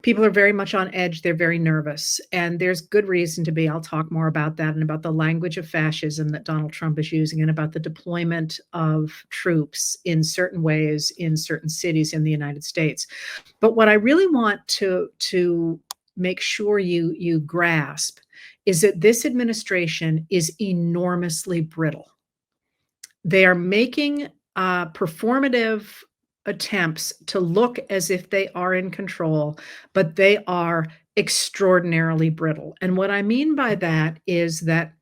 People are very much on edge, they're very nervous, and there's good reason to be. I'll talk more about that and about the language of fascism that Donald Trump is using and about the deployment of troops in certain ways in certain cities in the United States. But what I really want to make sure you grasp is that this administration is enormously brittle. They are making performative attempts to look as if they are in control, but they are extraordinarily brittle. And what I mean by that is that,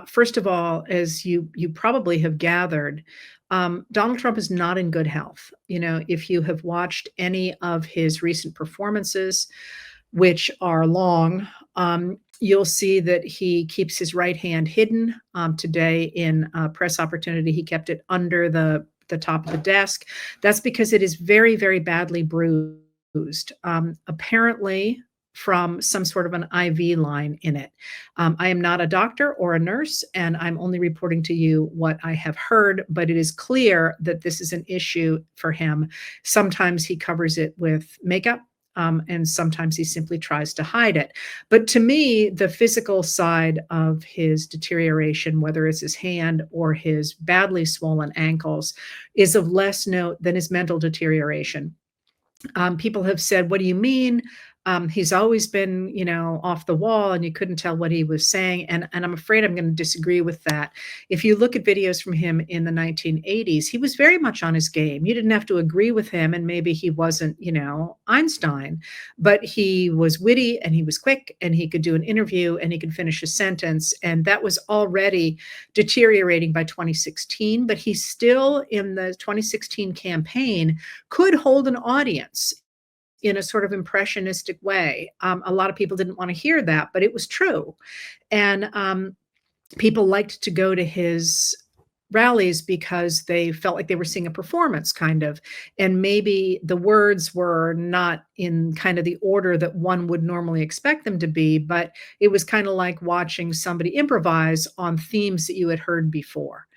first of all, as you probably have gathered, Donald Trump is not in good health. You know, if you have watched any of his recent performances, which are long, you'll see that he keeps his right hand hidden. Today, in a press opportunity, he kept it under the top of the desk. That's because it is very, very badly bruised. Apparently, from some sort of an IV line in it. I am not a doctor or a nurse, and I'm only reporting to you what I have heard, but it is clear that this is an issue for him. Sometimes he covers it with makeup, and sometimes he simply tries to hide it. But to me, the physical side of his deterioration, whether it's his hand or his badly swollen ankles, is of less note than his mental deterioration. People have said, "What do you mean? He's always been, you know, off the wall, and you couldn't tell what he was saying." And I'm afraid I'm going to disagree with that. If you look at videos from him in the 1980s, he was very much on his game. You didn't have to agree with him, and maybe he wasn't, you know, Einstein, but he was witty and he was quick, and he could do an interview and he could finish a sentence, and that was already deteriorating by 2016. But he still, in the 2016 campaign, could hold an audience in a sort of impressionistic way. A lot of people didn't want to hear that, but it was true. And people liked to go to his rallies because they felt like they were seeing a performance, kind of. And maybe the words were not in kind of the order that one would normally expect them to be, but it was kind of like watching somebody improvise on themes that you had heard before.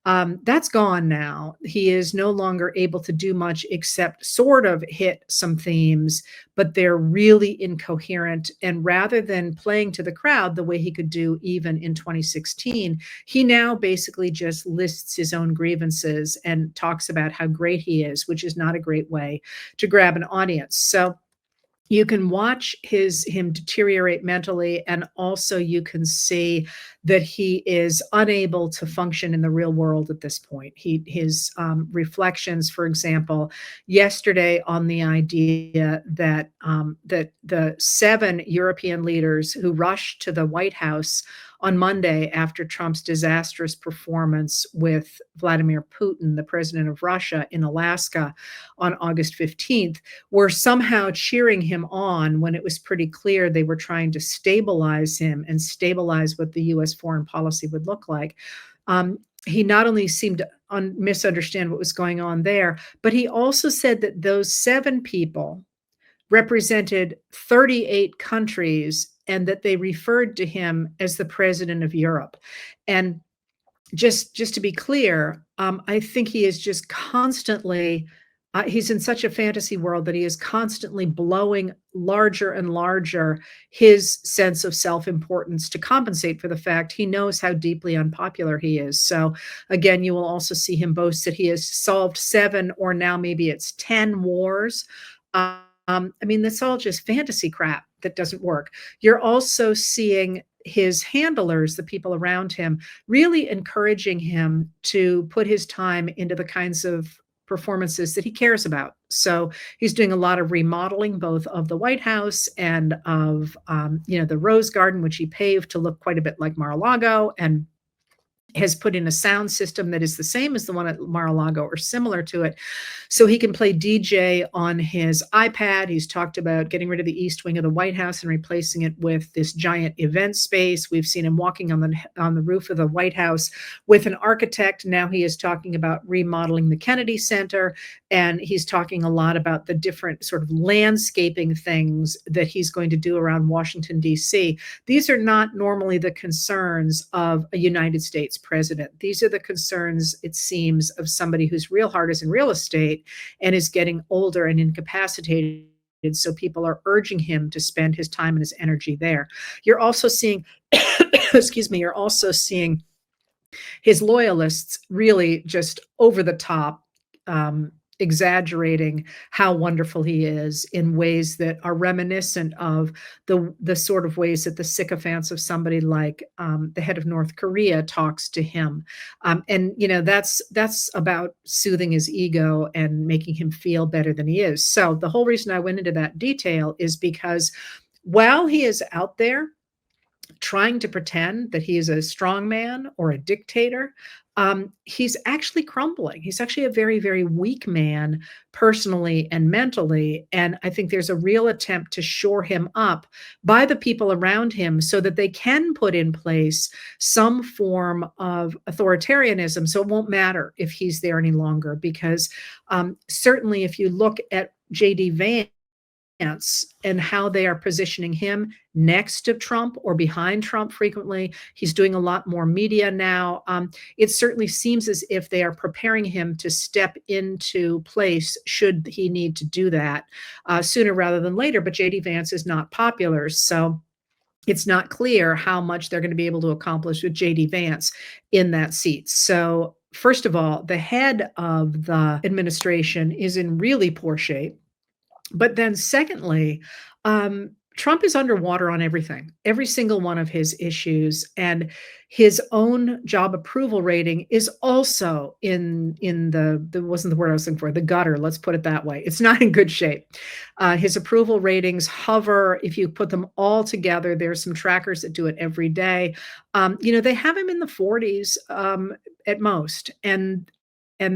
That's gone now. He is no longer able to do much except sort of hit some themes, but they're really incoherent. And rather than playing to the crowd the way he could do even in 2016, he now basically just lists his own grievances and talks about how great he is, which is not a great way to grab an audience. So you can watch him deteriorate mentally, and also you can see that he is unable to function in the real world at this point. His reflections, for example, yesterday on the idea that that the 7 European leaders who rushed to the White House on Monday after Trump's disastrous performance with Vladimir Putin, the president of Russia, in Alaska on August 15th, were somehow cheering him on when it was pretty clear they were trying to stabilize him and stabilize what the US foreign policy would look like. He not only seemed to misunderstand what was going on there, but he also said that those 7 people represented 38 countries and that they referred to him as the president of Europe. And just to be clear, I think he is just constantly he's in such a fantasy world that he is constantly blowing larger and larger his sense of self-importance to compensate for the fact he knows how deeply unpopular he is. So again, you will also see him boast that he has solved 7 or now maybe it's 10 wars. I mean, that's all just fantasy crap that doesn't work. You're also seeing his handlers, the people around him, really encouraging him to put his time into the kinds of performances that he cares about. So he's doing a lot of remodeling, both of the White House and of, you know, the Rose Garden, which he paved to look quite a bit like Mar-a-Lago, and has put in a sound system that is the same as the one at Mar-a-Lago or similar to it, so he can play DJ on his iPad. He's talked about getting rid of the east wing of the White House and replacing it with this giant event space. We've seen him walking on the roof of the White House with an architect. Now he is talking about remodeling the Kennedy Center, and he's talking a lot about the different sort of landscaping things that he's going to do around Washington, D.C. These are not normally the concerns of a United States president. These are the concerns, it seems, of somebody whose real heart is in real estate and is getting older and incapacitated so people are urging him to spend his time and his energy there. You're also seeing excuse me, you're also seeing his loyalists really just over the top, exaggerating how wonderful he is in ways that are reminiscent of the sort of ways that the sycophants of somebody like the head of North Korea talks to him, and that's about soothing his ego and making him feel better than he is. So the whole reason I went into that detail is because while he is out there trying to pretend that he is a strong man or a dictator, he's actually crumbling. He's actually a very, very weak man personally and mentally. And I think there's a real attempt to shore him up by the people around him so that they can put in place some form of authoritarianism. So it won't matter if he's there any longer, because certainly if you look at J.D. Vance, and how they are positioning him next to Trump or behind Trump frequently. He's doing a lot more media now. It certainly seems as if they are preparing him to step into place should he need to do that sooner rather than later. But J.D. Vance is not popular. So it's not clear how much they're going to be able to accomplish with J.D. Vance in that seat. So, first of all, the head of the administration is in really poor shape. But then secondly, Trump is underwater on everything, every single one of his issues, and his own job approval rating is also in the wasn't the word I was looking for, the gutter, let's put it that way. It's not in good shape. His approval ratings hover, if you put them all together, there's some trackers that do it every day. They have him in the 40s at most, and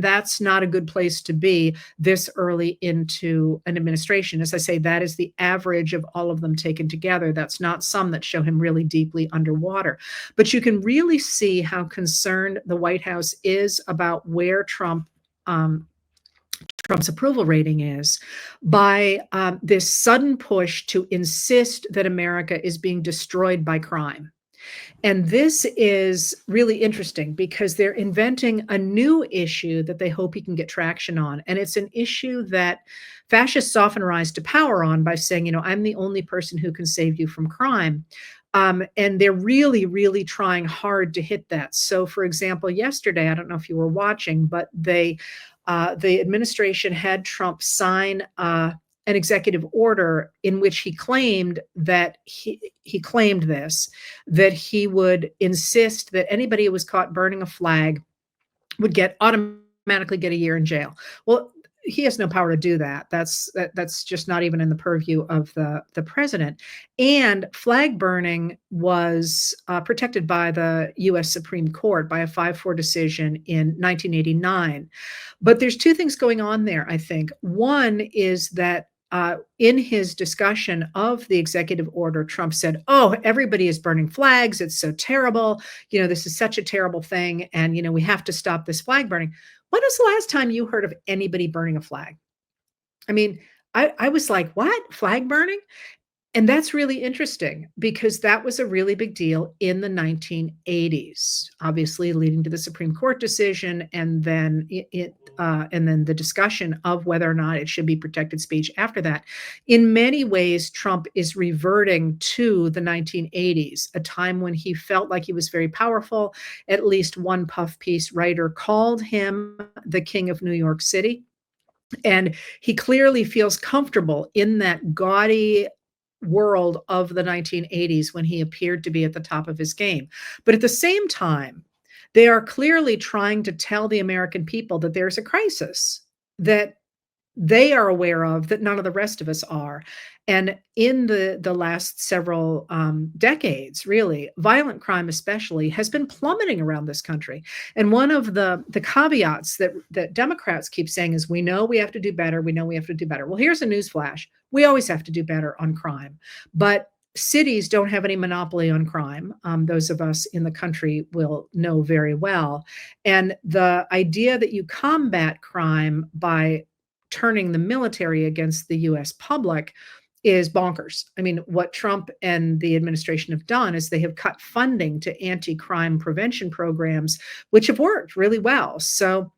that's not a good place to be this early into an administration. As I say, that is the average of all of them taken together. That's not some that show him really deeply underwater. But you can really see how concerned the White House is about where Trump's approval rating is by this sudden push to insist that America is being destroyed by crime. And this is really interesting because they're inventing a new issue that they hope he can get traction on. And it's an issue that fascists often rise to power on by saying, I'm the only person who can save you from crime. And they're really, really trying hard to hit that. So, for example, yesterday, I don't know if you were watching, but the administration had Trump sign an executive order in which he claimed that he claimed this, that he would insist that anybody who was caught burning a flag would automatically get a year in jail. Well, he has no power to do that. That's just not even in the purview of the president. And flag burning was protected by the U.S. Supreme Court by a 5-4 decision in 1989. But there's two things going on there, I think. One is that in his discussion of the executive order, Trump said, "Oh, everybody is burning flags. It's so terrible. This is such a terrible thing. And, we have to stop this flag burning." When was the last time you heard of anybody burning a flag? I mean, I was like, what? Flag burning? And that's really interesting because that was a really big deal in the 1980s, obviously leading to the Supreme Court decision, and then and then the discussion of whether or not it should be protected speech after that. In many ways, Trump is reverting to the 1980s, a time when he felt like he was very powerful. At least one puff piece writer called him the King of New York City. And he clearly feels comfortable in that gaudy world of the 1980s when he appeared to be at the top of his game. But at the same time, they are clearly trying to tell the American people that there's a crisis that they are aware of that none of the rest of us are. And in the last several decades, really, violent crime especially has been plummeting around this country. And one of the caveats that Democrats keep saying is, we know we have to do better. We know we have to do better. Well, here's a newsflash. We always have to do better on crime. But cities don't have any monopoly on crime. Those of us in the country will know very well. And the idea that you combat crime by turning the military against the US public is bonkers. I mean, what Trump and the administration have done is they have cut funding to anti-crime prevention programs, which have worked really well. So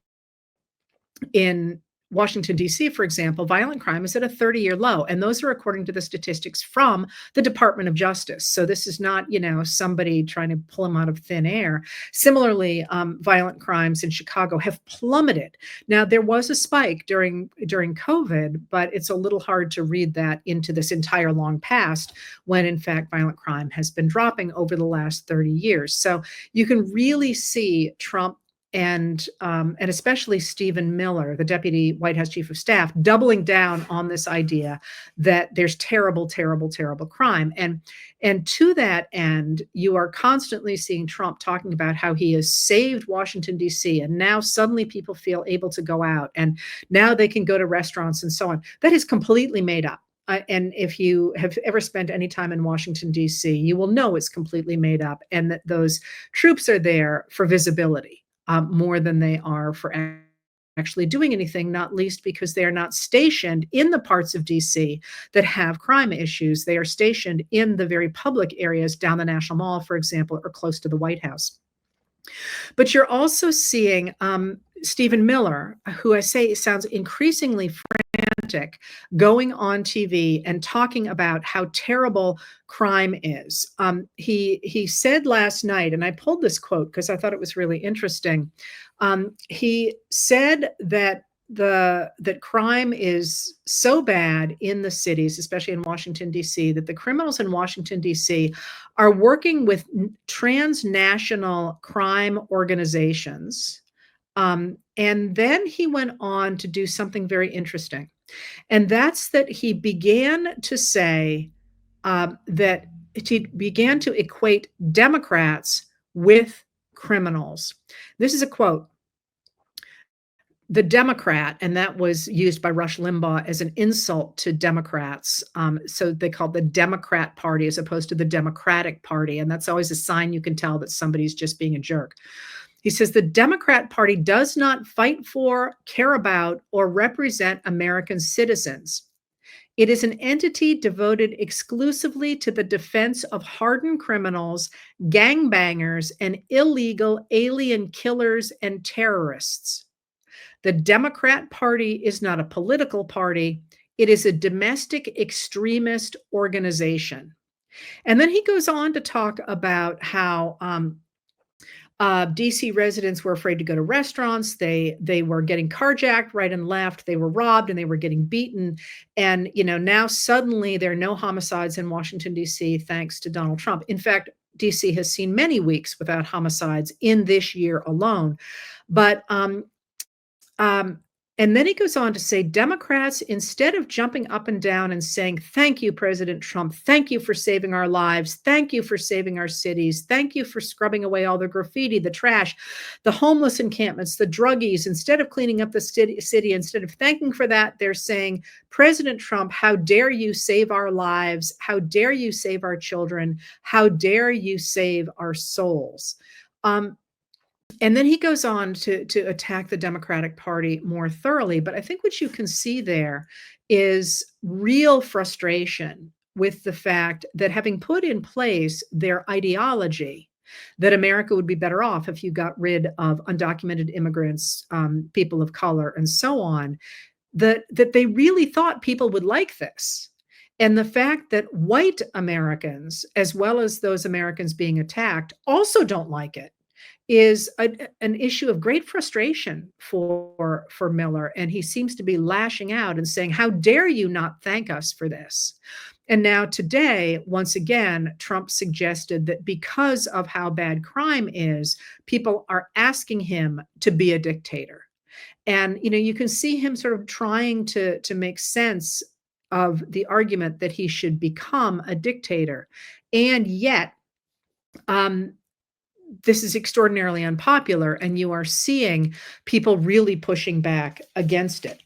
in Washington, D.C., for example, violent crime is at a 30-year low, and those are according to the statistics from the Department of Justice. So this is not, somebody trying to pull them out of thin air. Similarly, violent crimes in Chicago have plummeted. Now, there was a spike during COVID, but it's a little hard to read that into this entire long past when, in fact, violent crime has been dropping over the last 30 years. So you can really see Trump and especially Stephen Miller, the deputy White House chief of staff, doubling down on this idea that there's terrible, terrible, terrible crime. And to that end, you are constantly seeing Trump talking about how he has saved Washington, D.C., and now suddenly people feel able to go out and now they can go to restaurants and so on. That is completely made up. And if you have ever spent any time in Washington, D.C., you will know it's completely made up and that those troops are there for visibility more than they are for actually doing anything, not least because they are not stationed in the parts of DC that have crime issues. They are stationed in the very public areas down the National Mall, for example, or close to the White House. But you're also seeing Stephen Miller, who I say sounds increasingly frantic, going on TV and talking about how terrible crime is. He said last night, and I pulled this quote because I thought it was really interesting. He said that that crime is so bad in the cities, especially in Washington, D.C., that the criminals in Washington, D.C. are working with transnational crime organizations. And then he went on to do something very interesting. And that's that he began to say that he began to equate Democrats with criminals. This is a quote. The Democrat, and that was used by Rush Limbaugh as an insult to Democrats. So they called the Democrat Party as opposed to the Democratic Party. And that's always a sign you can tell that somebody's just being a jerk. He says the Democrat Party does not fight for, care about, or represent American citizens. It is an entity devoted exclusively to the defense of hardened criminals, gangbangers, and illegal alien killers and terrorists. The Democrat Party is not a political party. It is a domestic extremist organization. And then he goes on to talk about how DC residents were afraid to go to restaurants. They were getting carjacked right and left. They were robbed and they were getting beaten. And now suddenly there are no homicides in Washington D.C. thanks to Donald Trump. In fact, DC has seen many weeks without homicides in this year alone. But and then he goes on to say, Democrats, instead of jumping up and down and saying, thank you, President Trump, thank you for saving our lives, thank you for saving our cities, thank you for scrubbing away all the graffiti, the trash, the homeless encampments, the druggies, instead of cleaning up the city, instead of thanking for that, they're saying, President Trump, how dare you save our lives? How dare you save our children? How dare you save our souls? And then he goes on to attack the Democratic Party more thoroughly. But I think what you can see there is real frustration with the fact that having put in place their ideology, that America would be better off if you got rid of undocumented immigrants, people of color, and so on, that they really thought people would like this. And the fact that white Americans, as well as those Americans being attacked, also don't like it is an issue of great frustration for Miller, and he seems to be lashing out and saying, how dare you not thank us for this? And now today, once again, Trump suggested that because of how bad crime is, people are asking him to be a dictator. And you can see him sort of trying to make sense of the argument that he should become a dictator. And yet, this is extraordinarily unpopular, and you are seeing people really pushing back against it.